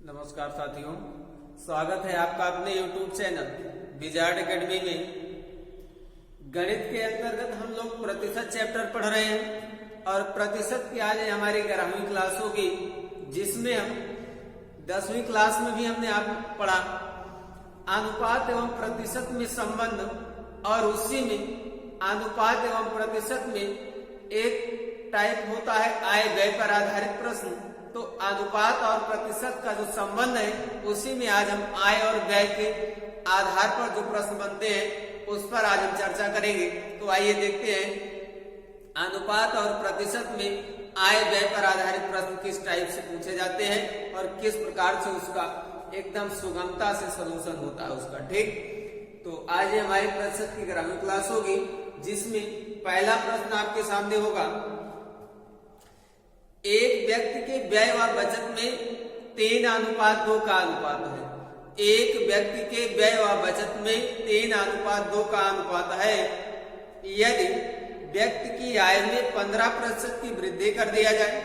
नमस्कार साथियों, स्वागत है आपका अपने YouTube चैनल विजार्ड एकेडमी में। गणित के अंतर्गत हम लोग प्रतिशत चैप्टर पढ़ रहे हैं और प्रतिशत की आज हमारी 11वीं क्लास होगी, जिसमें हम 10वीं क्लास में भी हमने आप पढ़ा अनुपात एवं प्रतिशत में संबंध, और उसी में अनुपात एवं प्रतिशत में एक टाइप होता है आय व्यय पर आधारित प्रश्न। तो अनुपात और प्रतिशत का जो संबंध है उसी में आज हम आय और व्यय के आधार पर जो प्रश्न बनते हैं उस पर आज हम चर्चा करेंगे। तो आइए देखते हैं अनुपात और प्रतिशत में आय व्यय पर आधारित प्रश्न किस टाइप से पूछे जाते हैं और किस प्रकार से उसका एकदम सुगमता से सलूशन होता है उसका। ठीक, तो आज हमारी प्रतिशत की 11वीं क्लास होगी, जिसमें पहला प्रश्न आपके सामने होगा, एक व्यक्ति के व्यय व बचत में 3:2 का अनुपात है। एक व्यक्ति के व्यय व बचत में 3:2 का अनुपात है। यदि व्यक्ति की आय में 15% की वृद्धि कर दिया जाए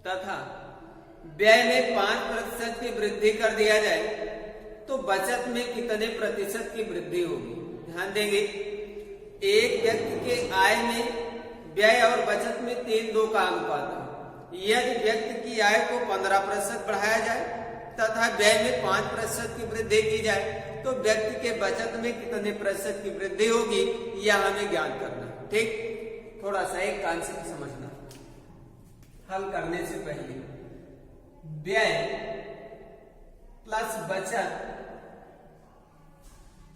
तथा व्यय में 5% की वृद्धि कर दिया जाए तो बचत में कितने प्रतिशत की वृद्धि होगी। ध्यान देंगे, एक व्यक्ति के आय में व्यय और बचत में 3:2 का अनुपात है। यदि व्यक्ति की आय को 15% बढ़ाया जाए तथा व्यय में 5% की वृद्धि की जाए तो व्यक्ति के बचत में कितने प्रतिशत की वृद्धि होगी, यह हमें ज्ञान करना है। ठीक, थोड़ा सा एक कॉन्सेप्ट समझना हल करने से पहले। व्यय प्लस बचत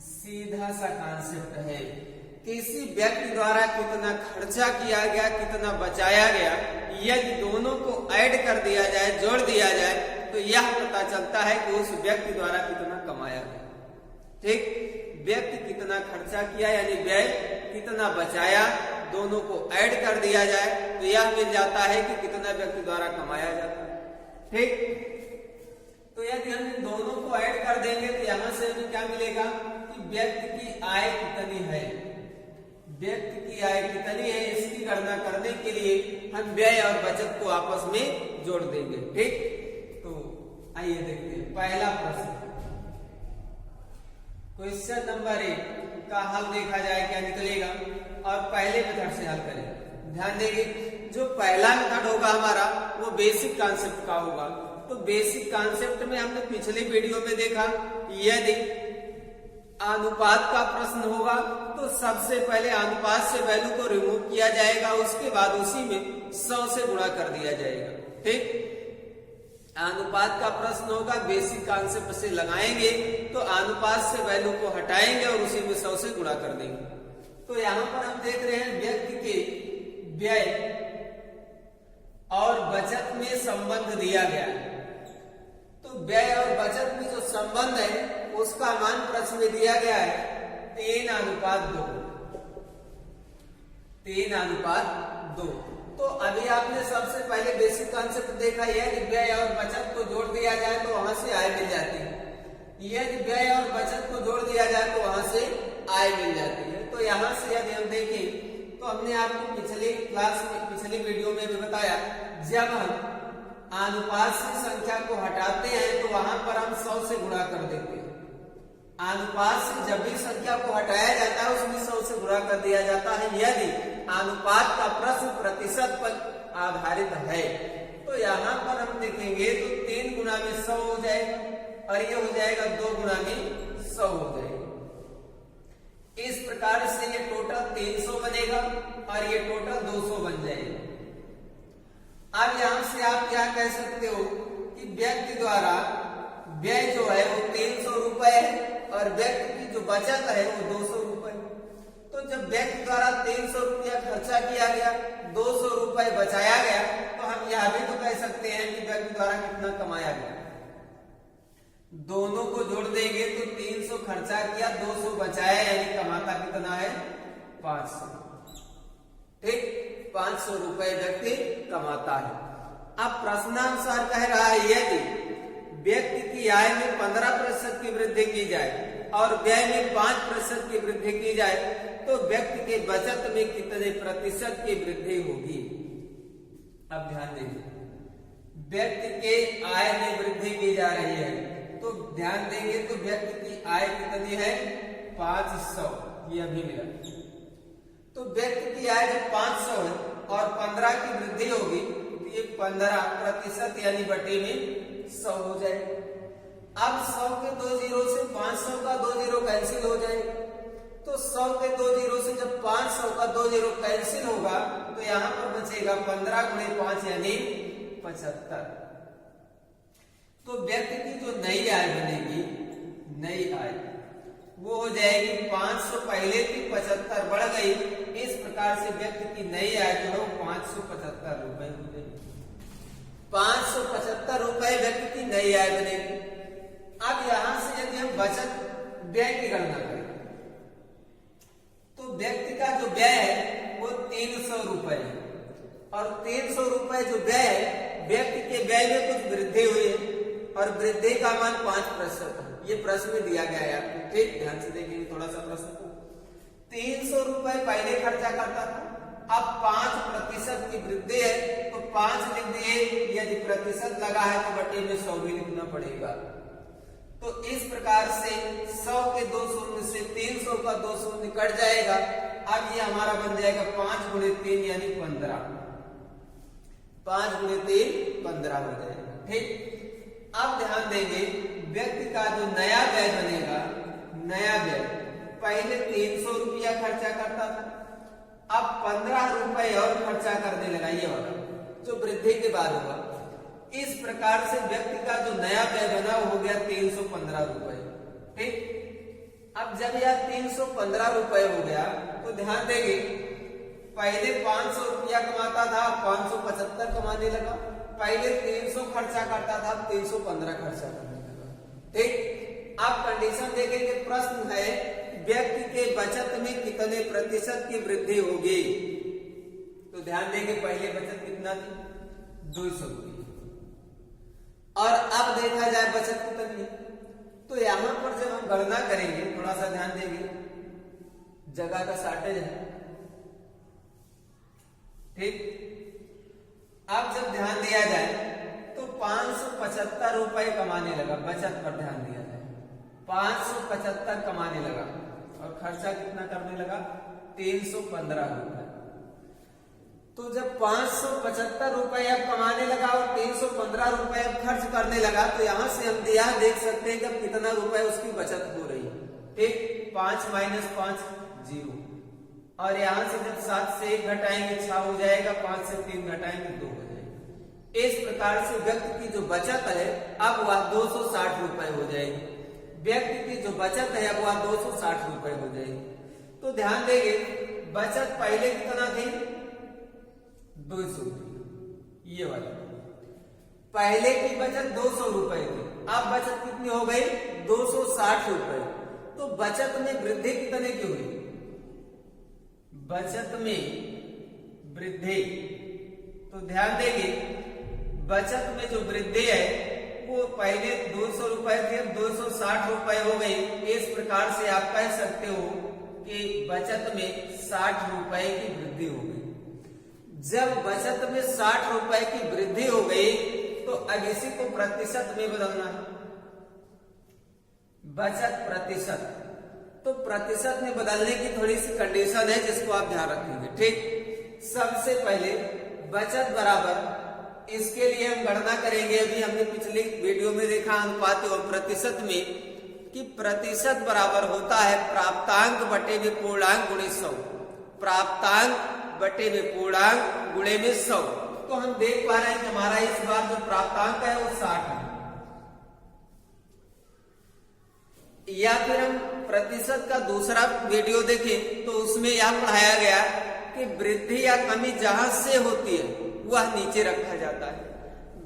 सीधा सा कॉन्सेप्ट है। किसी व्यक्ति द्वारा कितना खर्चा किया गया, कितना बचाया गया, यदि दोनों को ऐड कर दिया जाए, जोड़ दिया जाए, तो यह पता चलता है कि उस व्यक्ति द्वारा कितना कमाया गया। ठीक, व्यक्ति कितना खर्चा किया यानी व्यय, कितना बचाया, दोनों को ऐड कर दिया जाए तो यह मिल जाता है कि कितना व्यक्ति द्वारा कमाया जाता है। ठीक, तो यदि हम इन दोनों को ऐड कर देंगे तो यहां से हमें क्या मिलेगा कि व्यक्ति की आय कितनी है। व्यक्ति की आय कितनी है इसकी गणना करने के लिए हम व्यय और बचत को आपस में जोड़ देंगे। ठीक, तो आइए देखते हैं पहला प्रश्न। क्वेश्चन नंबर 1 का हल देखा जाए क्या निकलेगा और पहले मेथड से हल करें। ध्यान देंगे, जो पहला मेथड होगा हमारा वो बेसिक कॉन्सेप्ट का होगा। तो बेसिक कॉन्सेप्ट में हमने पिछले वीडियो में देखा, यदि अनुपात का प्रश्न होगा तो सबसे पहले अनुपात से वैल्यू को रिमूव किया जाएगा, उसके बाद उसी में 100 से गुणा कर दिया जाएगा। ठीक, अनुपात का प्रश्न होगा, बेसिक कॉन्सेप्ट से लगाएंगे तो अनुपात से वैल्यू को हटाएंगे और उसी में 100 से गुणा कर देंगे। तो यहाँ पर हम देख रहे हैं व्यक्ति के व्यय और बचत में संबंध दिया गया है। तो व्यय और बचत में जो संबंध है उसका मान प्रश्न में दिया गया है 3:2। 3:2। तो अभी आपने सबसे पहले बेसिक कॉन्सेप्ट देखा, यदि व्यय और बचत को जोड़ दिया जाए तो वहां से आय मिल जाती है। यदि व्यय और बचत को जोड़ दिया जाए तो वहां से आय मिल जाती है। तो यहां से यदि हम देखें तो हमने आपको पिछले क्लास में, पिछले वीडियो में भी बताया, जब हम अनुपात से संख्या को हटाते हैं तो वहां पर हम 100 से गुणा कर देते हैं। अनुपात से जब भी संख्या को हटाया जाता है उसमें 100 से गुणा कर दिया जाता है, यदि अनुपात का प्रश्न प्रतिशत पर आधारित है। तो यहाँ पर हम देखेंगे तो 3 गुना में 100 हो जाएगा और ये हो जाएगा 2 गुना में 100 हो जाएगा। इस प्रकार से ये टोटल 300 बनेगा और ये टोटल 200 बन जाएगा। अब यहां से आप क्या कह सकते हो कि व्यक्ति द्वारा व्यय जो है वो 300 रुपए है और व्यक्ति की जो बचत है वो 200 रुपए। तो जब व्यक्ति द्वारा 300 रुपया खर्चा किया गया, 200 रुपए बचाया गया, तो हम यह भी तो कह सकते हैं कि व्यक्ति द्वारा कितना कमाया गया। दोनों को जोड़ देंगे तो 300 खर्चा किया, 200 बचाया, यानी कमाता कितना है 500। ठीक, 500 रुपए व्यक्ति कमाता है। अब प्रश्नानुसार कह रहा है यदि व्यक्ति की आय में 15% की वृद्धि की जाए और व्यय में 5% की वृद्धि की जाए तो व्यक्ति के बचत में कितने प्रतिशत की वृद्धि होगी। अब ध्यान दीजिए, व्यक्ति के आय में वृद्धि दी जा रही है। तो ध्यान देंगे तो व्यक्ति की आय कितनी है 500, ये अभी मिला। तो व्यक्ति की आय जब 500 है और 15 की वृद्धि होगी तो ये 15% यानी बटे में 100 हो जाएगा। अब 100 के 2 जीरो से 500 का 2 जीरो कैंसिल हो जाएगा। तो 100 के 2 जीरो से जब 500 का 2 जीरो कैंसिल होगा तो यहाँ पर बचेगा 15 गुणे 5 यानी 75। तो व्यक्ति की जो नई आय बनेगी, नई आय वो हो जाएगी 500 पहले की 75 बढ़ गई। इस प्रकार से व्यक्ति की नई आय जो है 575 रुपए हो जाएगी। 575 रुपए व्यक्ति की नई आय बनेगी। अब यहां से यदि हम बचत व्यय की गणना करें तो व्यक्ति का जो व्यय है वो 300 रुपए है और 300 रुपए जो व्यय है, व्यक्ति के व्यय में कुछ वृद्धि हुई है और वृद्धि का मान 5% है। ये प्रश्न में दिया गया है आपको, ठीक ध्यान से देखेंगे थोड़ा सा प्रश्न को। 300 रुपए पहले खर्चा करता था, अब 5% की वृद्धि है तो 5 लिख दिए। यदि प्रतिशत लगा है तो बटे में 100 भी लिखना पड़ेगा। तो इस प्रकार से 100 के 2 शून्य से 300 का 2 शून्य कट जाएगा। अब ये हमारा बन जाएगा 5 गुणे 3 यानी 15। 5 गुणे 3 15 हो जाएगा, ठीक। अब ध्यान देंगे व्यक्ति का जो नया व्यय बनेगा, नया व्यय पहले 300 रुपया खर्चा करता था, अब 15 रुपए और खर्चा करने लगा, ये वाला जो वृद्धि के बाद होगा। इस प्रकार से व्यक्ति का जो नया व्यय बना वो हो गया 315 रुपए, ठीक। अब जब यह 315 रुपए हो गया तो ध्यान देंगे पहले 500 रुपया कमाता था, 575 कमाने लगा। पहले 300 खर्चा करता था, 315 खर्चा करने लगा, ठीक। अब कंडीशन देखेंगे, प्रश्न है व्यक्ति के बचत में कितने प्रतिशत की वृद्धि होगी। तो ध्यान देंगे पहले बचत कितना थी 200 रुपये और अब देखा जाए बचत कितनी। तो यहां पर जब हम गणना करेंगे थोड़ा सा ध्यान देंगे, जगह का शॉर्टेज है, ठीक। अब जब ध्यान दिया जाए तो 575 रुपए कमाने लगा, बचत पर ध्यान दिया जाए 575 कमाने लगा और खर्चा कितना करने लगा 315 रुपए। तो जब 575 रुपए अब कमाने लगा और 315 रुपए अब खर्च करने लगा तो यहां से हम यह देख सकते हैं कि अब कितना रुपए उसकी बचत हो रही है, ठीक। 5 माइनस 5 0 और यहां से जब 7 से 1 घटाएंगे 6 हो जाएगा, 5 से 3 घटाएंगे 2 हो जाएगा। इस प्रकार से व्यक्ति की जो बचत है अब वह 260 रुपए हो जाएगी। व्यक्ति की जो बचत है अब वह 260 रुपए हो जाएगी। तो ध्यान देंगे बचत पहले कितना थी 200, ये वाली पहले की बचत 200 रुपए थी, अब बचत कितनी हो गई 260 रुपए। तो बचत में वृद्धि कितने की हुई, बचत में वृद्धि। तो ध्यान देंगे बचत में जो वृद्धि है वो पहले 200 रुपए थी, अब 260 रुपए हो गई। इस प्रकार से आप कह सकते हो कि बचत में 60 रुपए की वृद्धि हो गई। जब बचत में 60 रुपए की वृद्धि हो गई तो अब इसी को प्रतिशत में बदलना है, बचत प्रतिशत। तो प्रतिशत में बदलने की थोड़ी सी कंडीशन है जिसको आप ध्यान रखेंगे, ठीक। सबसे पहले बचत बराबर, इसके लिए हम गणना करेंगे, अभी हमने पिछली वीडियो में देखा अनुपात और प्रतिशत में कि प्रतिशत बराबर होता है प्राप्तांक बटे में पूर्णांक गुणे 100। प्राप्तांक बटे में पूर्णांक गुणे में 100। तो हम देख पा रहे हैं कि हमारा इस बार जो प्राप्तांक है वो 60 है। या फिर हम प्रतिशत का दूसरा वीडियो देखें तो उसमें यह पढ़ाया गया कि वृद्धि या कमी जहां से होती है वह नीचे रखा जाता है।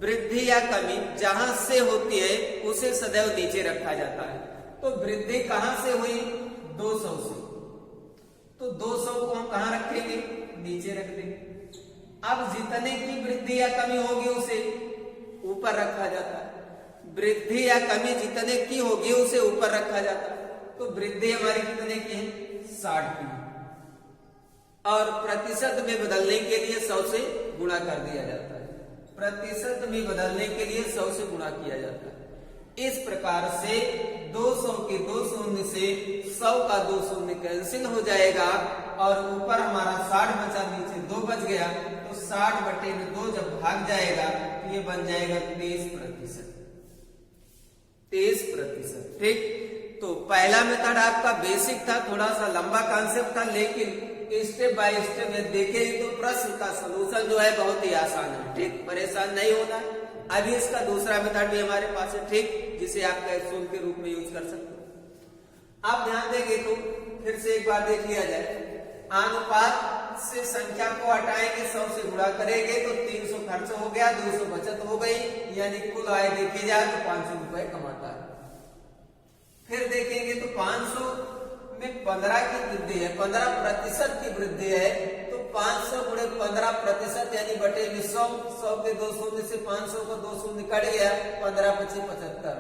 वृद्धि या कमी जहां से होती है उसे सदैव नीचे रखा जाता है। तो वृद्धि कहां से हुई 200 से, तो 200 को हम कहां रखेंगे नीचे रख देंगे। अब जितने की वृद्धि या कमी होगी उसे ऊपर रखा जाता है। वृद्धि या कमी जितने की होगी उसे ऊपर रखा जाता है। तो वृद्धि हमारी कितने की है 60 की, और प्रतिशत में बदलने के लिए 100 से गुणा कर दिया जाता है। प्रतिशत में बदलने के लिए 100 से गुणा किया जाता है। इस प्रकार से 200 के 2 शून्य से 100 का 2 शून्य कैंसिल हो जाएगा और ऊपर हमारा 60 बचा, नीचे 2 बच गया, तो 60/2 जब भाग जाएगा तो ये बन जाएगा 23%। 23%। ठीक, तो पहला मेथड आपका बेसिक था, थोड़ा सा लंबा कॉन्सेप्ट था, लेकिन स्टेप बाय स्टेप देखें तो प्रश्न का सलूशन जो है बहुत ही आसान है। ठीक, परेशान नहीं होना। अभी इसका दूसरा मेथड भी हमारे पास है, ठीक, जिसे आप कैप्सूल के रूप में यूज कर सकते हो। आप ध्यान देंगे तो फिर से एक बार देख लिया जाए, अनुपात से संख्या को हटाएंगे, 100 से गुणा करेंगे तो 300 खर्च हो गया, 200 बचत हो गई, यानी कुल आय देखे जाए तो 500 रुपए कमाता है। फिर देखेंगे तो 500 में 15 की वृद्धि है, 15% की वृद्धि है, तो 500 गुणे 15% यानी बटे में 100, 100 के 2 शून्य से 500 को 2 शून्य कट गया, 15 पचे 75,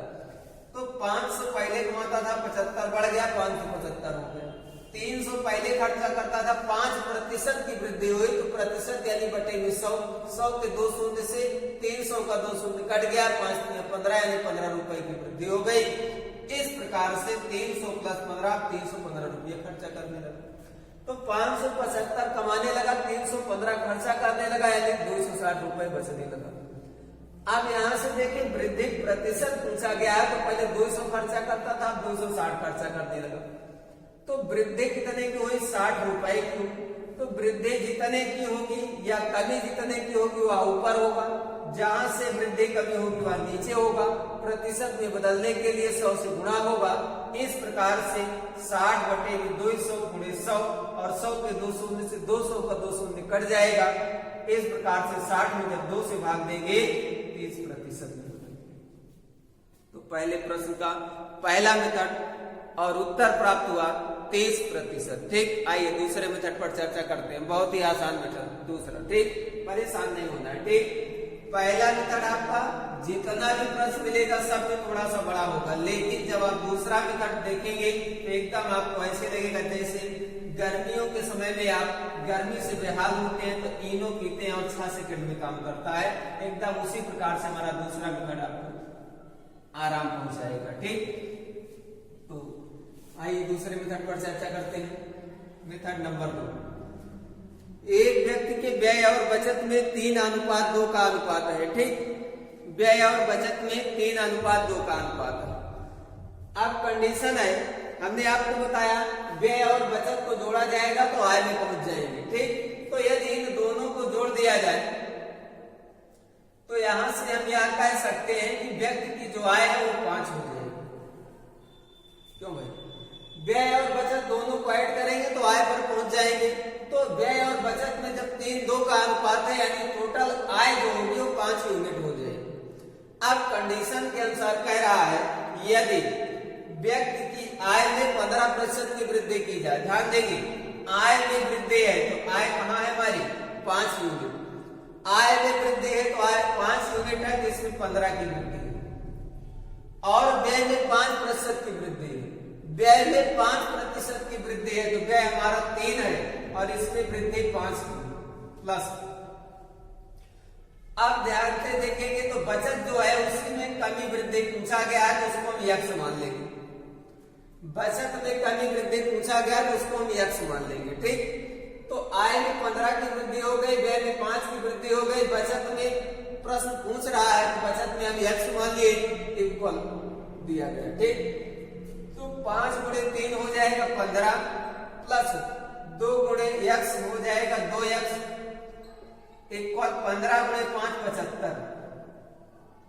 तो 500 पहले कमाता था, 75 बढ़ गया, 575 हो गया। 300 पहले खर्चा करता था, 5% की वृद्धि हुई, तो प्रतिशत यानी बटे में 100, 100 के 2 शून्य से 300 का 2 शून्य कट गया, 5 में 15 यानी 15 रुपए की वृद्धि हो गई। इस प्रकार से 300 + 15 315 रुपये खर्चा करने लगा, तो 575 कमाने लगा, 315 खर्चा करने लगा, यानी 260 रुपए बचने लगा। अब यहाँ से देखें वृद्धि प्रतिशत पूछा गया है, तो पहले 200 खर्चा करता था, 260 खर्चा करने लगा, तो वृद्धि कितने की हुई, 60 रुपए की। तो वृद्धि जितने की होगी या कमी जितने की होगी वह ऊपर होगा, जहां से वृद्धि कमी होगी वह नीचे होगा, प्रतिशत में बदलने के लिए 100 से गुणा होगा। इस प्रकार से 60/200 गुणे 100 और 100 के 2 शून्य से 200 का 2 शून्य कट जाएगा। इस प्रकार से 60 में जब 2 से भाग देंगे 30% में। तो पहले प्रश्न का पहला मेथड और उत्तर प्राप्त हुआ 30%। ठीक, आइए दूसरे मेथड पर चर्चा करते हैं, बहुत ही आसान मेथड दूसरा। ठीक, परेशान नहीं होना है। ठीक, पहला मेथड आपका जितना भी प्रश्न मिलेगा सब में थोड़ा सा बड़ा होगा, लेकिन जब आप दूसरा मेथड देखेंगे तो एकदम आपको ऐसे लगेगा जैसे गर्मियों के समय में आप गर्मी से बेहाल होते हैं तो इनो पीते हैं और 6 सेकंड में काम करता है, एकदम उसी प्रकार से हमारा दूसरा मेथड आपको आराम पहुंचाएगा। ठीक, तो आइए दूसरे मेथड पर चर्चा करते हैं। मेथड नंबर 2, एक व्यक्ति के व्यय और बचत में 3:2 का अनुपात है। ठीक, व्यय और बचत में 3:2 का अनुपात है। अब कंडीशन है, हमने आपको बताया व्यय और बचत को जोड़ा जाएगा तो आय में पहुंच जाएंगे। ठीक, तो यदि इन दोनों को जोड़ दिया जाए तो यहां से हम यह कह सकते हैं कि व्यक्ति की जो आय है वो 5 हो जाएगी। क्यों भाई, व्यय और बचत दोनों को ऐड करेंगे तो आय पर पहुंच जाएंगे। तो व्यय और बचत में जब 3:2 का अनुपात है, यानी टोटल आय जो होगी वो 5 यूनिट हो जाएगी। अब कंडीशन के अनुसार कह रहा है यदि व्यक्ति की आय में 15% की वृद्धि की जाए, ध्यान देंगे आय में वृद्धि है तो आय कहाँ है हमारी 5 यूनिट, आय में वृद्धि है तो आय 5 यूनिट है, तो इसमें 15 की वृद्धि है। और व्यय में 5% की वृद्धि है, व्यय में 5% की वृद्धि है, तो व्यय हमारा 3 है और इसमें वृद्धि 5 प्लस। अब ध्यान से देखेंगे तो बचत जो है उसी में कमी वृद्धि पूछा गया है तो उसको हम x मान लेंगे। बचत में कमी वृद्धि पूछा गया तो उसको हम x मान लेंगे। ठीक, तो आय में 15 की वृद्धि हो गई, व्यय में 5 की वृद्धि हो गई, बचत में प्रश्न पूछ रहा है तो बचत में हम x मान लिए, इक्वल दिया गया। ठीक, तो 5 गुणे 3 हो जाएगा 15 प्लस 2 गुणे x हो जाएगा 2x इक्वल 15 गुणे 5 75,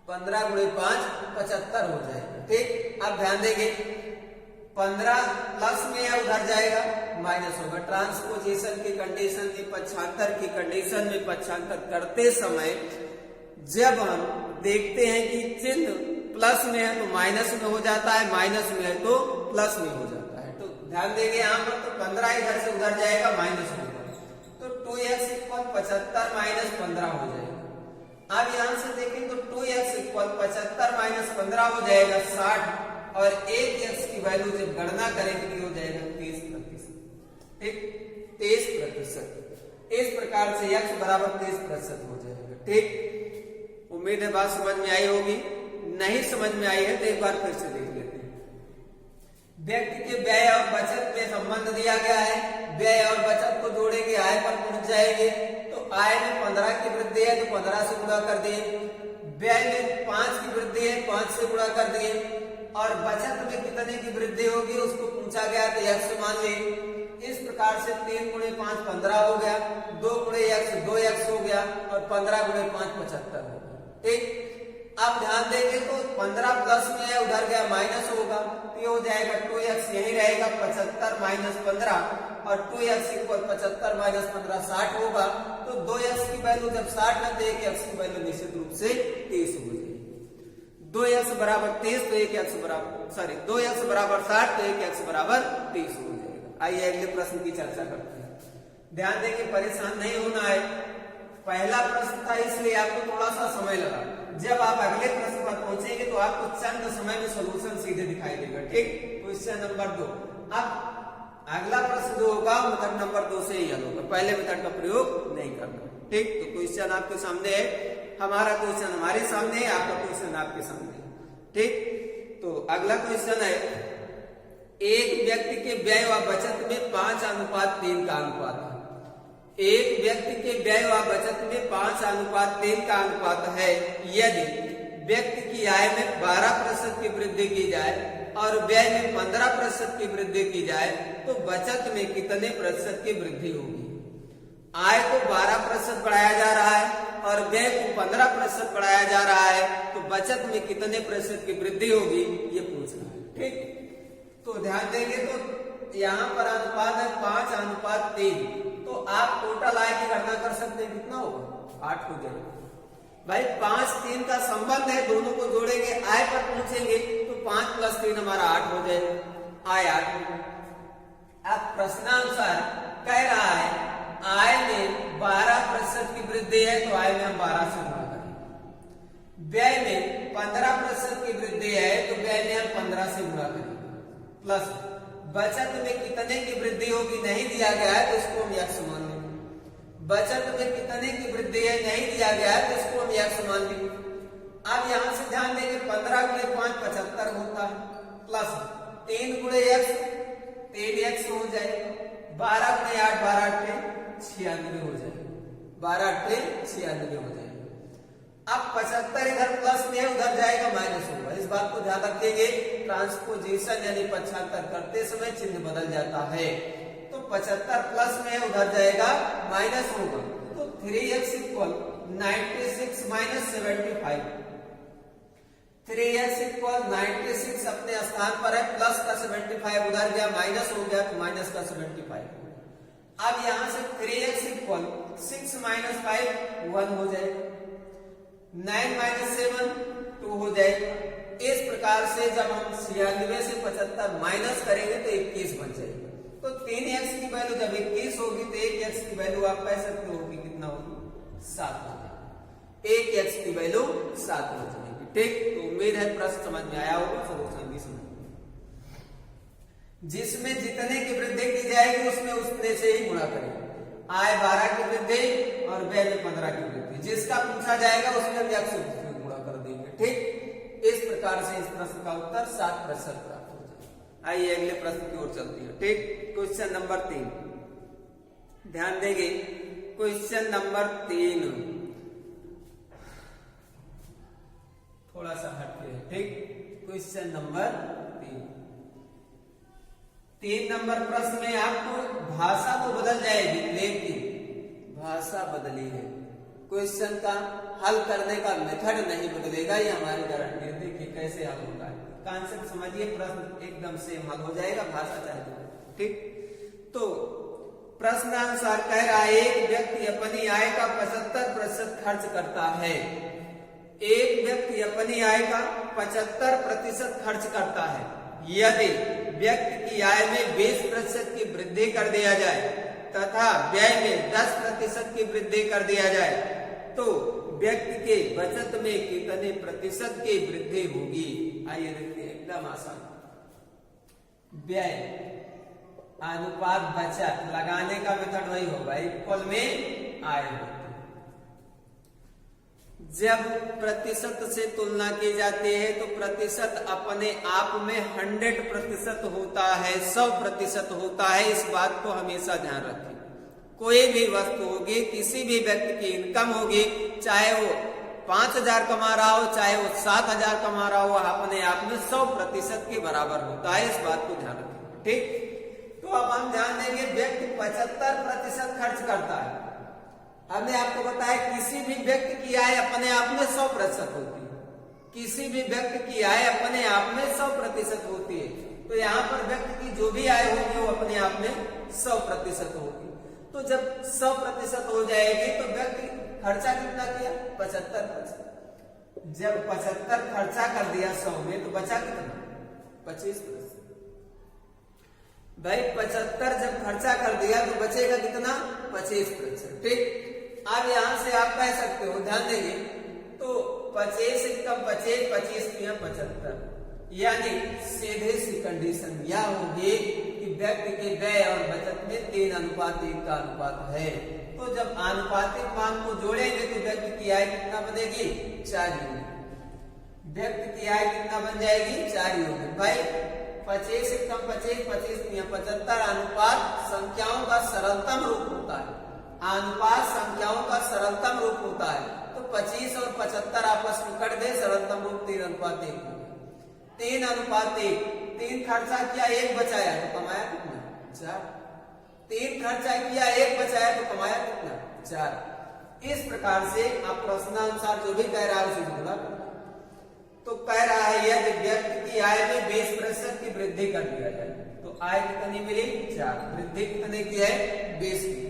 15 गुणे 5 75 हो जाएगा। ठीक, अब ध्यान देंगे 15 प्लस में या उधर जाएगा माइनस होगा। ट्रांसपोजिशन की कंडीशन में पक्षांतर की कंडीशन में पक्षांतर करते समय जब हम देखते हैं कि चिन्ह प्लस में है तो माइनस में हो जाता है, माइनस में है तो प्लस में हो जाता है। तो ध्यान देंगे यहाँ पर तो 15 इधर से उधर जाएगा माइनस होगा, तो 2x इक्वल 75 माइनस 15 हो जाएगा। अब यहां से देखें तो 2x इक्वल 75 माइनस 15 हो जाएगा 60 और 1x की वैल्यू जब गणना करेंगे तो हो जाएगा 30%। ठीक, 30%। इस प्रकार से x बराबर 30% हो जाएगा। ठीक, उम्मीद है बात समझ में आई होगी। नहीं समझ में आई है तो एक बार फिर से देख लेते हैं। व्यक्ति के व्यय और बचत में संबंध दिया गया है, व्यय और बचत को जोड़ेंगे आय पर पहुंच जाएंगे। तो आय में 15 की वृद्धि है तो 15 से गुणा कर दिए, व्यय में 5 की वृद्धि है 5 से गुणा कर दिए, और बचत में कितने की वृद्धि होगी उसको पूछा गया तो x मान लिए। इस प्रकार से 3 गुणे 5 15 हो गया, 2 गुणे x 2x हो गया, और 15 गुणे 5 75 हो गया। ठीक, अब ध्यान देंगे तो 15 प्लस में है, उधर गया माइनस होगा तो ये हो जाएगा 2x यही रहेगा 75 माइनस 15, और 2x इक्वल 75 माइनस 15 60 होगा। तो 2x की वैल्यू जब 60 है तो 1x की वैल्यू निश्चित रूप से 30 हो जाएगी। 2x बराबर 30 तो 1x बराबर 2x बराबर 60 तो 1x बराबर 30 हो जाएगा। आइए अगले प्रश्न की चर्चा करते हैं। ध्यान देंगे, परेशान नहीं होना है। पहला प्रश्न था इसलिए आपको थोड़ा सा समय लगा, जब आप अगले प्रश्न पर पहुंचेंगे तो आपको चंद समय में सॉल्यूशन सीधे दिखाई देगा। ठीक, क्वेश्चन नंबर 2। अब अगला प्रश्न जो होगा मेथड नंबर 2 से ही हल होगा, पहले मेथड का प्रयोग नहीं करना। ठीक, तो क्वेश्चन आपके सामने है, हमारा क्वेश्चन हमारे सामने है, आपका क्वेश्चन आपके सामने है। ठीक, तो अगला क्वेश्चन है, एक व्यक्ति के व्यय व बचत में 5:3 का अनुपात है। एक व्यक्ति के व्यय व बचत में 5:3 का अनुपात है। यदि व्यक्ति की आय में 12% की वृद्धि की जाए और व्यय में 15% की वृद्धि की जाए तो बचत में कितने प्रतिशत की वृद्धि होगी? आय को 12% बढ़ाया जा रहा है और व्यय को 15% बढ़ाया जा रहा है, तो बचत में कितने प्रतिशत की वृद्धि होगी ये पूछ रहा है। ठीक, तो ध्यान देंगे तो यहाँ पर अनुपात है 5:3, तो आप टोटल आय की गणना कर सकते हैं, कितना होगा 8 हो जाएगा। भाई 5-3 का संबंध है, दोनों को जोड़ेंगे आय पर पहुंचेंगे तो 5 + 3 हमारा 8 हो जाएगा, आय 8। अब प्रश्नानुसार कह रहा है आय में 12% की वृद्धि है तो आय में हम 12 से गुणा करेंगे। व्यय में 15% की वृद्धि है तो व्यय में हम 15 से गुणा करेंगे, प्लस बचत में कितने की वृद्धि होगी नहीं दिया गया है तो इसको हम x मान लेंगे। बचत में कितने की वृद्धि है नहीं दिया गया है तो इसको हम x मान लेंगे। अब यहां से ध्यान देंगे 15 गुणे 5 75 होता है, प्लस 3 गुणे x 3x हो जाएगा, 12 गुणे 8 12 96 हो जाएगा, 12 96 हो जाएगा। अब 75 इधर प्लस में है, उधर जाएगा माइनस होगा। इस बात को ध्यान रखेंगे, ट्रांसपोजिशन यानी 75 करते समय चिन्ह बदल जाता है, तो 75 प्लस में है, उधर जाएगा माइनस होगा। तो 3x equal 96 minus 75, 3x equal 96 अपने स्थान पर है, प्लस का 75 उधर गया माइनस हो गया तो माइनस का 75। अब यहां से 3x इक्वल 6 माइनस 5 1 हो जाएगा, 9 माइनस 7 2 हो जाएगा। इस प्रकार से जब हम 96 से 75 माइनस करेंगे तो 21 बन जाएगा। तो 3x की वैल्यू जब 21 होगी तो 1x की वैल्यू आप कह सकते होगी कितना होगी 7 हो जाएगी, 1x की वैल्यू 7 हो जाएगी। ठीक, तो उम्मीद है प्रश्न समझ में आया होगा, सॉल्यूशन भी समझ में। जिसमें जितने की वृद्धि की जाएगी उसमें उतने से ही गुणा करेंगे। आय 12 की वृद्धि और व्यय में 15 की वृद्धि, जिसका पूछा जाएगा उसमें हम x से गुणा कर देंगे। ठीक, इस प्रकार से इस प्रश्न का उत्तर 7% प्राप्त हो जाएगा। आइए अगले प्रश्न की ओर चलते हैं। ठीक, क्वेश्चन नंबर 3 ध्यान देंगे, क्वेश्चन नंबर 3 थोड़ा सा हटके है। ठीक, क्वेश्चन नंबर 3 नंबर प्रश्न में आपको भाषा तो बदल जाएगी लेकिन भाषा बदली है, क्वेश्चन का हल करने का मेथड नहीं बदलेगा, ये हमारी गारंटी है। देखिए कैसे हल होता है, कॉन्सेप्ट समझिए, प्रश्न एकदम सेम हल हो जाएगा, भाषा चाहे तो। ठीक, तो प्रश्नानुसार कह रहा है एक व्यक्ति अपनी आय का 75% खर्च करता है। एक व्यक्ति अपनी आय का 75% खर्च करता है। यदि व्यक्ति की आय में 20% की वृद्धि कर दिया जाए तथा व्यय में 10% की वृद्धि कर दिया जाए तो व्यक्ति के बचत में कितने प्रतिशत की वृद्धि होगी? आइए देखते हैं, एकदम आसान। व्यय अनुपात बचत लगाने का मेथड वही होगा, इक्वल में आय होती। जब प्रतिशत से तुलना की जाती है तो प्रतिशत अपने आप में 100% होता है, 100% होता है। इस बात को हमेशा ध्यान रखें। कोई भी वस्तु होगी, किसी भी व्यक्ति की इनकम होगी, चाहे वो 5,000 कमा रहा हो, चाहे वो 7,000 कमा रहा हो, अपने आप में 100% के बराबर होता है। इस बात को ध्यान रखें। ठीक, तो अब हम ध्यान देंगे व्यक्ति 75% खर्च करता है। हमने आपको बताया किसी भी व्यक्ति की आय अपने आप में 100% होती है। किसी भी व्यक्ति की आय अपने आप में 100% होती है। तो यहाँ पर व्यक्ति की जो भी आय होगी वो अपने आप में 100% होगी। तो जब 100% हो जाएगी तो व्यक्ति खर्चा कितना किया? 75%। जब 75 खर्चा कर दिया 100 में तो बचा कितना? 25%। भाई 75 जब खर्चा कर दिया तो बचेगा कितना? 25%। ठीक, अब यहां से आप कह सकते हो, ध्यान देंगे तो 25 कम 25, 25 या 75, यानी सीधे सी कंडीशन यह होगी कि व्यक्ति के व्यय और बचत में 3:1 का अनुपात है। तो जब आनुपातिक मान को जोड़ेंगे तो व्यक्ति की आय कितना बनेगी? 4 यूनिट। व्यक्ति की आय कितना बन जाएगी? 4 यूनिट। भाई 25 कम 25, 25 या 75 अनुपात संख्याओं का सरलतम रूप होता है। अनुपात संख्याओं का सरलतम रूप होता है। तो 25 और 75 आपस में कट गए, सरलतम रूप 3:1 हो गया। 3:1, 3 खर्चा किया 1 बचाया तो कमाया कितना? 4। 3 खर्चा किया 1 बचाया तो कमाया कितना? 4। इस प्रकार से आप प्रश्नानुसार जो भी कह रहा है उसे गुणा करो। तो कह रहा है यदि व्यक्ति की आय में 20% की वृद्धि कर दिया जाए तो आय कितनी मिली? 4। वृद्धि कितने की है? 20 की।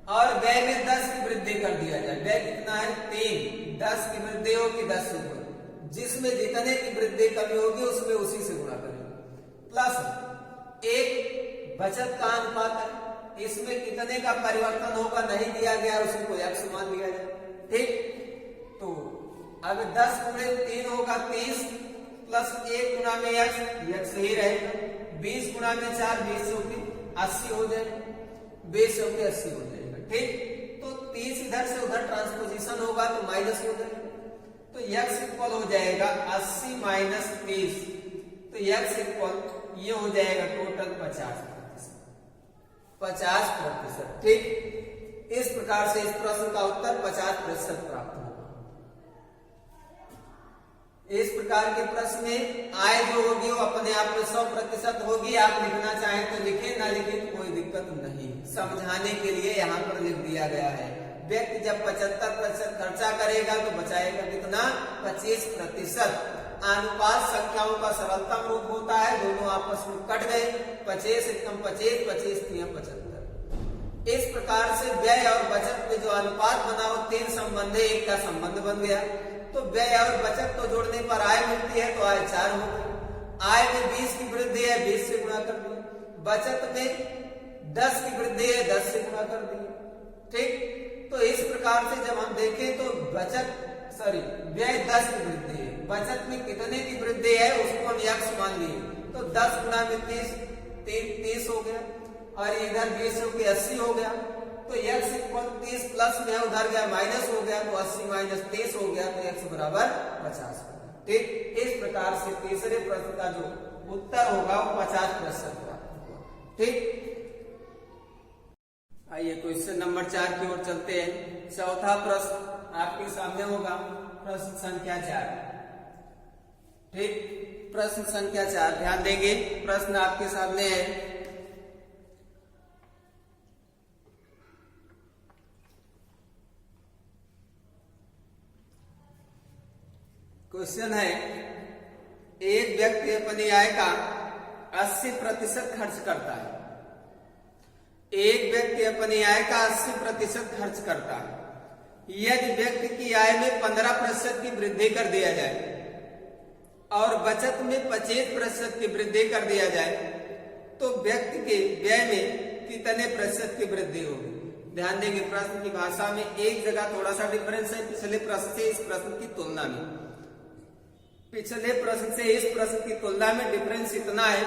और व्यय में 10 की वृद्धि कर दिया जाए, व्यय कितना है? 3। 10 की वृद्धि होगी 10 से गुणा, जिसमें जितने की वृद्धि कमी होगी उसमें उसी से गुणा करेंगे। प्लस 1 बचत का अनुपात है, इसमें कितने का परिवर्तन होगा नहीं दिया गया, उसी को x मान लिया जाए। ठीक, तो अब 10 गुणे 3 होगा 30, प्लस 1 गुणा में x ही रहेगा। 20 गुणा में 4 20 होगी 80 हो जाएगा, 20 होगी 80 हो जाएगा। ठीक, तो 30 इधर से उधर ट्रांसपोजिशन होगा तो माइनस हो जाएगा। तो x इक्वल हो जाएगा 80 माइनस 30, तो x इक्वल ये हो जाएगा टोटल 50%। 50%। ठीक, इस प्रकार से इस प्रश्न का उत्तर 50% प्राप्त होगा। इस प्रकार के प्रश्न में आय जो होगी वो अपने आप में 100% होगी। आप लिखना चाहें तो लिखें, ना लिखें तो कोई दिक्कत नहीं। समझाने के लिए यहाँ पर लिख दिया गया है। व्यक्ति जब 75% खर्चा करेगा तो बचाएगा कितना? 25%। अनुपात संख्याओं का सरलतम रूप होता है, दोनों आपस में कट गए, 25 कम 25, 25 या 75। इस प्रकार से व्यय और बचत में जो अनुपात बना वो 3 संबंध 1 का संबंध बन गया। तो व्यय और बचत को जोड़ने पर आय मिलती है तो आय 4 हो गई। आय में 20 की वृद्धि है, 20 से गुणा कर दिया। बचत में 10 की वृद्धि है, 10 से गुणा कर दिया। ठीक, तो इस प्रकार से जब हम देखें तो व्यय 10 की वृद्धि है, बचत में कितने की वृद्धि है उसको हम x मान लिए। तो 10 गुणा में 30 हो गया, और इधर 20 हो गया 80 हो गया। तो x इक्वल 30 प्लस में उधर गया माइनस हो गया, तो 80 माइनस 30 हो गया, तो x बराबर 50। ठीक, इस प्रकार से तीसरे प्रश्न का जो उत्तर होगा वो 50% प्राप्त होगा। ठीक, आइए क्वेश्चन नंबर 4 की ओर चलते हैं। चौथा प्रश्न आपके सामने होगा, प्रश्न संख्या 4। ठीक, प्रश्न संख्या 4 ध्यान देंगे, प्रश्न आपके सामने है। क्वेश्चन है, एक व्यक्ति अपनी आय का 80% खर्च करता है। एक व्यक्ति अपनी आय का 80% खर्च करता है। यदि व्यक्ति की आय में 15% की वृद्धि कर दिया जाए और बचत में 25% की वृद्धि कर दिया जाए तो व्यक्ति के व्यय में कितने प्रतिशत की वृद्धि होगी? ध्यान देंगे, प्रश्न की भाषा में एक जगह थोड़ा सा डिफरेंस है पिछले प्रश्न से इस प्रश्न की तुलना में। पिछले प्रश्न से इस प्रश्न की तुलना में डिफरेंस इतना है,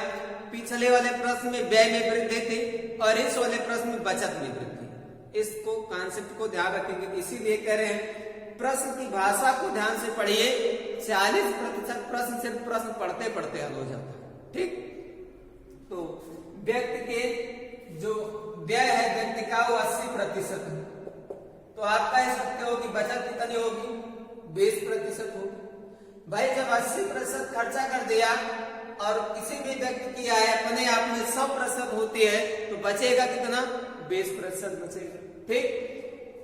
पिछले वाले प्रश्न में व्यय में वृद्धि थी और इस वाले प्रश्न में बचत में वृद्धि। इसको कॉन्सेप्ट को ध्यान रखेंगे, इसीलिए कह रहे हैं प्रश्न की भाषा को ध्यान से पढ़िए। 40% प्रश्न सिर्फ प्रश्न पढ़ते पढ़ते हल हो जाता है। ठीक, तो व्यक्ति के जो व्यय है व्यक्ति का वो 80% है, तो आप कह सकते हो कि बचत कितनी होगी, 20% होगी। भाई जब 80% खर्चा कर दिया और किसी भी व्यक्ति की आय अपने आप में 100% होती है तो बचेगा कितना, 20% बचेगा। ठीक,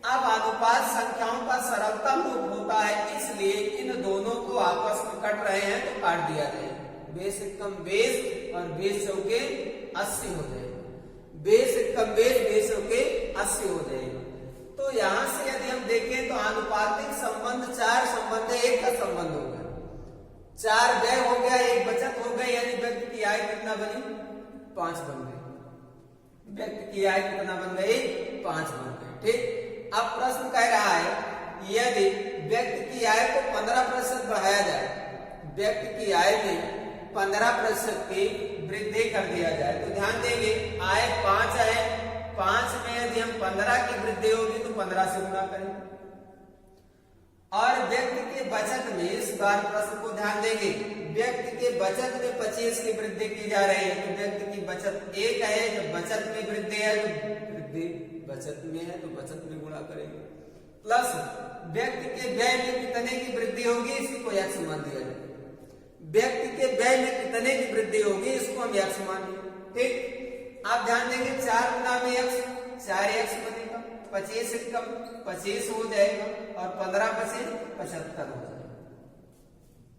अब अनुपात संख्याओं का सरलतम रूप होता है, इसलिए इन दोनों को आपस में कट रहे हैं तो काट दिया जाएगा। 20 कम 20 और 20 चौके 80 हो जाएगा। 20 कम 20 चौके 80 हो जाएगा। तो यहां से यदि हम देखें तो आनुपातिक संबंध 4 संबंध है, एक का संबंध होगा। 4 व्यय हो गया, 1 बचत हो गई, यानी व्यक्ति की आय कितना बनी, 5 बन गई। व्यक्ति की आय कितना बन गई, 5 बन गई। ठीक, अब प्रश्न कह रहा है यदि व्यक्ति की आय को 15% बढ़ाया जाए, व्यक्ति की आय में 15% की वृद्धि कर दिया जाए, तो ध्यान देंगे आय 5 है, 5 में यदि हम 15 की वृद्धि होगी तो 15 से गुणा करेंगे। और व्यक्ति के बचत में, इस बार प्रश्न को ध्यान देंगे, व्यक्ति के बचत में 25 की वृद्धि की जा रही है, तो व्यक्ति की बचत 1 है, जब बचत में वृद्धि है तो वृद्धि बचत में है तो बचत में गुणा करेंगे, प्लस व्यक्ति के व्यय में कितने की वृद्धि होगी, इसी को x मान दिया जाए। व्यक्ति के व्यय में कितने की वृद्धि होगी, इसको हम x मान दिए। ठीक, आप ध्यान देंगे 4 गुना में x, 4x बनेगा, 25 कम 25 हो जाएगा और 15 पचे 75 हो जाएगा,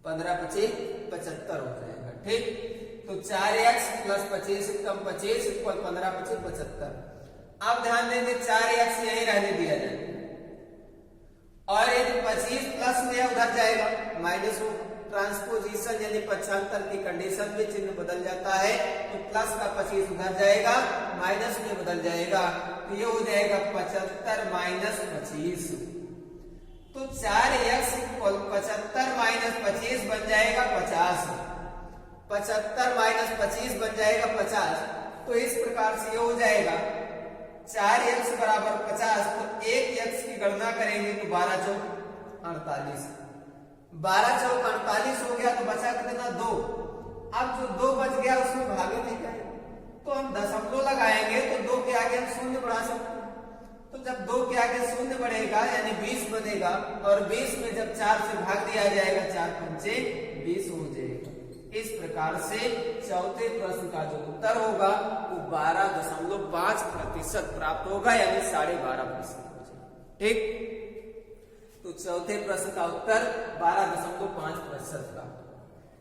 15 पचे 75 हो जाएगा। ठीक, तो 4x प्लस 25 कम 25 इक्वल 15 पचे 75। अब ध्यान देंगे 4x यही रहने दिया जाए और यदि 25 प्लस में उधर जाएगा माइनस हो, ट्रांसपोजिशन यानी पक्षांतर की कंडीशन में चिन्ह बदल जाता है, तो प्लस का 25 उधर जाएगा माइनस में बदल जाएगा, तो ये हो जाएगा 75 माइनस 25। तो 4x इक्वल 75 माइनस 25 बन जाएगा 50। 75 माइनस 25 बन जाएगा 50। तो इस प्रकार से ये हो जाएगा 4x बराबर 50, तो 1x की गणना करेंगे तो 12 चौक 48, 12 चौक 48 हो गया, तो बचा कितना 2। अब जो 2 बच गया उसमें भागे नहीं जाएगा, तो हम दशमलव लगाएंगे तो 2 के आगे हम शून्य बढ़ा सकते हैं, तो जब 2 के आगे शून्य बढ़ेगा यानी 20 बनेगा, और 20 में जब 4 से भाग दिया जाएगा 4 पंचे 20 हो जाएगा। इस प्रकार से चौथे प्रश्न का जो उत्तर होगा वो 12.5% प्राप्त होगा, यानी 12.5%। ठीक, तो चौथे प्रश्न का उत्तर 12.5% प्राप्त।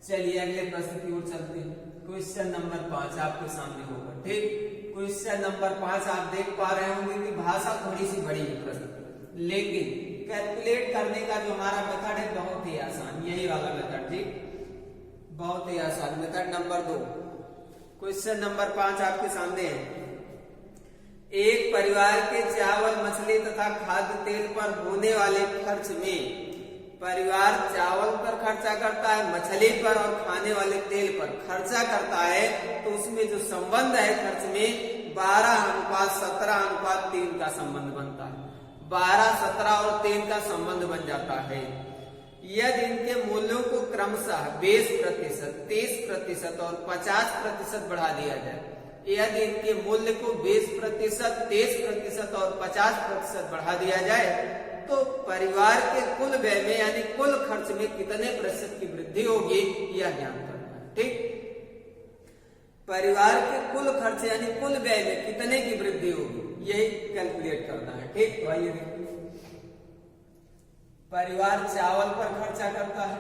चलिए अगले प्रश्न की ओर चलते हैं। क्वेश्चन नंबर 5 आपके सामने होगा। ठीक, क्वेश्चन नंबर 5 आप देख पा रहे होंगे कि भाषा थोड़ी सी बड़ी है प्रश्न, लेकिन कैलकुलेट करने का जो हमारा मेथड है बहुत ही आसान, यही वाला मेथड। ठीक, बहुत ही आसान मेथड नंबर 2। क्वेश्चन नंबर 5 आपके सामने है। एक परिवार के चावल, मछली तथा खाद्य तेल पर होने वाले खर्च में परिवार चावल पर खर्चा करता है, मछली पर और खाने वाले तेल पर खर्चा करता है, तो उसमें जो संबंध है खर्च में 12:17:3 का संबंध बनता है। 12, 17 और 3 का संबंध बन जाता है। यदि इनके मूल्यों को क्रमशः 20%, 30% और 50% बढ़ा दिया जाए, यदि इनके मूल्य को 20%, 30% और 50% बढ़ा दिया जाए, तो परिवार के कुल व्यय में यानी कुल खर्च में कितने प्रतिशत की वृद्धि होगी, यह ज्ञान करना है। ठीक, परिवार के कुल खर्च यानी कुल व्यय में कितने की वृद्धि होगी, यही कैलकुलेट करना है। ठीक, तो आइए देखिए। परिवार चावल पर खर्चा करता है,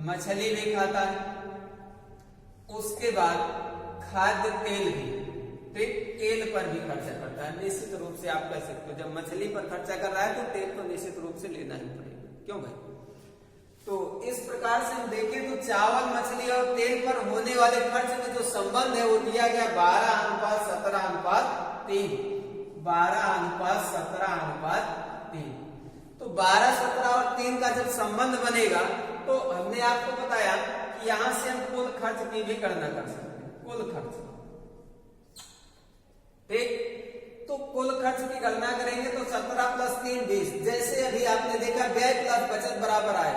मछली भी खाता है, उसके बाद खाद्य तेल भी, ठीक, तेल पर भी खर्चा करता है। निश्चित रूप से आप कह सकते हो जब मछली पर खर्चा कर रहा है तो तेल तो निश्चित रूप से लेना ही पड़ेगा, क्यों भाई। तो इस प्रकार से हम देखें तो चावल, मछली और तेल पर होने वाले खर्च में जो संबंध है वो दिया गया 12:17:3। 12:17:3। तो 12, 17 और 3 का जब संबंध बनेगा तो हमने आपको बताया कि यहां से हम कुल खर्च की भी गणना कर सकते हैं, कुल खर्च। ठीक, तो तो कुल खर्च की गणना करेंगे तो 17 प्लस 3 20। जैसे अभी आपने देखा व्यय प्लस बचत बराबर आए,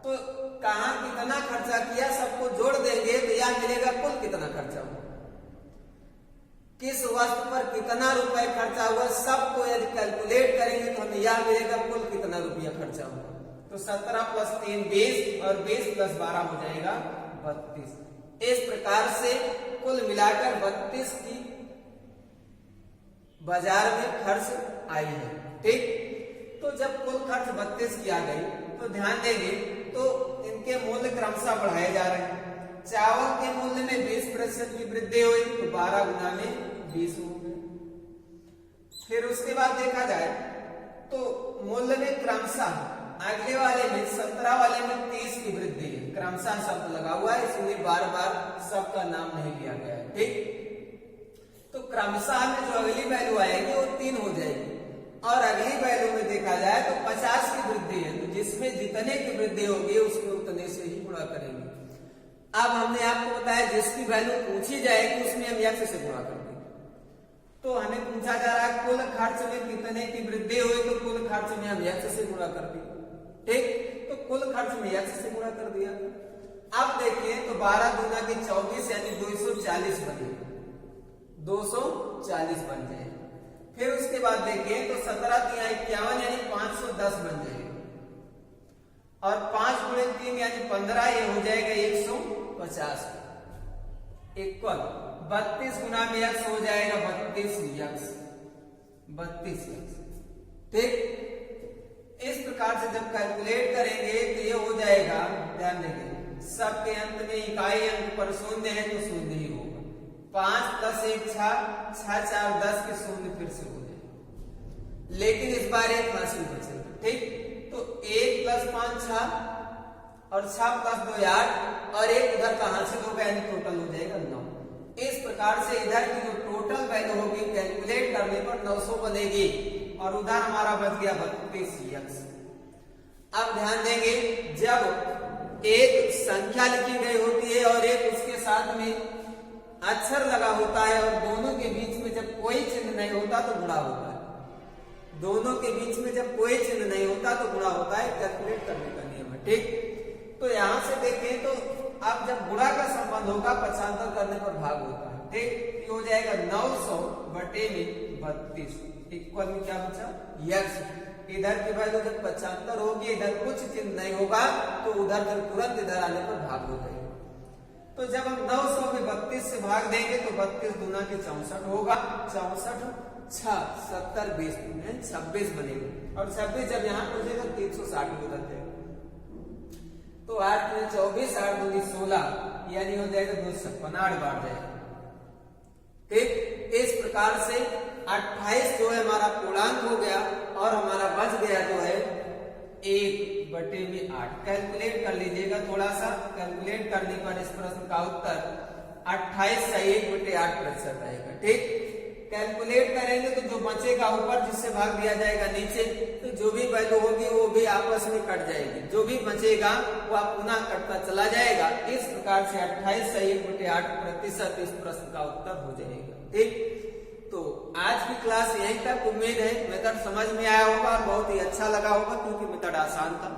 तो कहाँ कितना खर्चा किया सबको जोड़ देंगे तो यह मिलेगा कुल कितना खर्चा हुआ, किस वस्तु पर कितना रुपए खर्चा हुआ सबको यदि कैलकुलेट करेंगे तो हमें यह मिलेगा कुल कितना रुपया खर्चा हुआ। तो 17 प्लस 3 20 और 20 प्लस 12 हो जाएगा 32। इस प्रकार से कुल मिलाकर 32 की बाजार में खर्च आई है। ठीक, तो जब कुल खर्च 32 की आ गई तो ध्यान देंगे तो इनके मूल्य क्रमशः बढ़ाए जा रहे हैं। चावल के मूल्य में 20% की वृद्धि हुई तो 12 गुना में 20 हो गए। फिर उसके बाद देखा जाए तो मूल्य में क्रमशः अगले वाले में 17 वाले में 30 की वृद्धि है। क्रमशः शब्द लगा हुआ है इसलिए बार बार सबका नाम नहीं लिया गया है। ठीक, तो क्रमशः में जो अगली वैल्यू आएगी वो 3 हो जाएगी और अगली वैल्यू में देखा जाए तो 50 की वृद्धि है, तो जिसमें जितने की वृद्धि होगी उसमें उतने से ही गुणा करेंगे। अब हमने आपको बताया जिसकी वैल्यू पूछी जाएगी उसमें हम x से गुणा कर देंगे। तो हमें पूछा जा रहा है कुल खर्च में कितने की वृद्धि हुई, तो कुल खर्च में हम x से गुणा कर देंगे। ठीक, तो कुल खर्च में x से गुणा कर दिया। अब देखिए तो 12 दूना की 24 यानी 240 बनेगा, 240 बन जाएगा। फिर उसके बाद देखिए तो 17 3 51 यानी 510 बन जाएगा और 5 गुणे 3 यानी 15 ये हो जाएगा 150 इक्वल 32 गुना में x हो जाएगा 32x। ठीक, इस प्रकार से जब कैलकुलेट करेंगे तो ये हो जाएगा, ध्यान देंगे सबके अंत में इकाई अंक पर शून्य है तो शून्य ही होगा। 5 प्लस 1 6 6 4 10 के शून्य फिर से हो जाएगा, लेकिन इस बार एक हासिल बचेगा। ठीक, तो 1 प्लस 5 6 और 6 प्लस 2 8 और एक उधर का हासिल होगा यानी टोटल हो जाएगा 9। इस प्रकार से इधर की जो टोटल वैल्यू होगी कैलकुलेट करने पर 900 बनेगी और उधर हमारा बच गया 32x। अब ध्यान देंगे जब एक संख्या लिखी गई होती है और एक उसके साथ में अक्षर लगा होता है और दोनों के बीच में जब कोई चिन्ह नहीं होता तो गुणा होता है। दोनों के बीच में जब कोई चिन्ह नहीं होता तो गुणा होता है, कैलकुलेट करने का नियम है। ठीक, तो यहां से देखें तो अब जब गुणा का संबंध होगा पक्षांतर करने पर भाग होता है। ठीक, हो जाएगा 900 बटे में 32 इक्वल में क्या बचा x। इधर की वैल्यू जब पक्षांतर होगी इधर कुछ चिन्ह नहीं होगा तो उधर फिर तुरंत इधर आने पर भाग हो जाएगा। तो जब हम 900 में 32 से भाग देंगे तो 32 दूना के 64 होगा, 64 6 70 20 में 26 बनेगा और 26 जब यहाँ पहुंचेगा 360 हो जाते हैं। तो 8 में 24 8 दूनी 16 यानी हो जाएगा 256 8 बार जाएगा। ठीक, इस प्रकार से 28 जो है हमारा पूर्णांक हो गया और हमारा बच गया जो है 1 बटे में 8। कैलकुलेट कर लीजिएगा, थोड़ा सा कैलकुलेट करने पर इस प्रश्न का उत्तर 28 से 1 बटे 8% आएगा। ठीक, कैलकुलेट करेंगे तो जो बचेगा ऊपर जिससे भाग दिया जाएगा नीचे, तो जो भी वैल्यू होगी वो भी आपस में कट जाएगी, जो भी बचेगा वह पुनः कटता चला जाएगा। इस प्रकार से 28 से 1 बटे 8% इस प्रश्न का उत्तर हो जाएगा। ठीक, तो आज की क्लास यहीं तक। उम्मीद है मेथड समझ में आया होगा और बहुत ही अच्छा लगा होगा क्योंकि मेथड आसान था।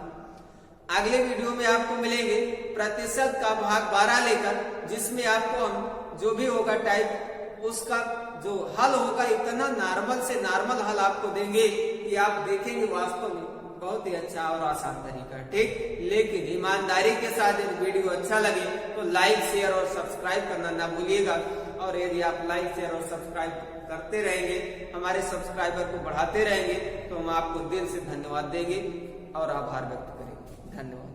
अगले वीडियो में आपको मिलेंगे प्रतिशत का भाग 12 लेकर, जिसमें आपको हम जो भी होगा टाइप उसका जो हल होगा इतना नॉर्मल से नॉर्मल हल आपको देंगे कि आप देखेंगे वास्तव में बहुत ही अच्छा और आसान तरीका है। ठीक, लेकिन ईमानदारी के साथ यदि वीडियो अच्छा लगे तो लाइक शेयर और सब्सक्राइब करना ना भूलिएगा। और यदि आप लाइक शेयर और सब्सक्राइब करते रहेंगे, हमारे सब्सक्राइबर को बढ़ाते रहेंगे, तो हम आपको दिल से धन्यवाद देंगे और आभार व्यक्त करेंगे। धन्यवाद।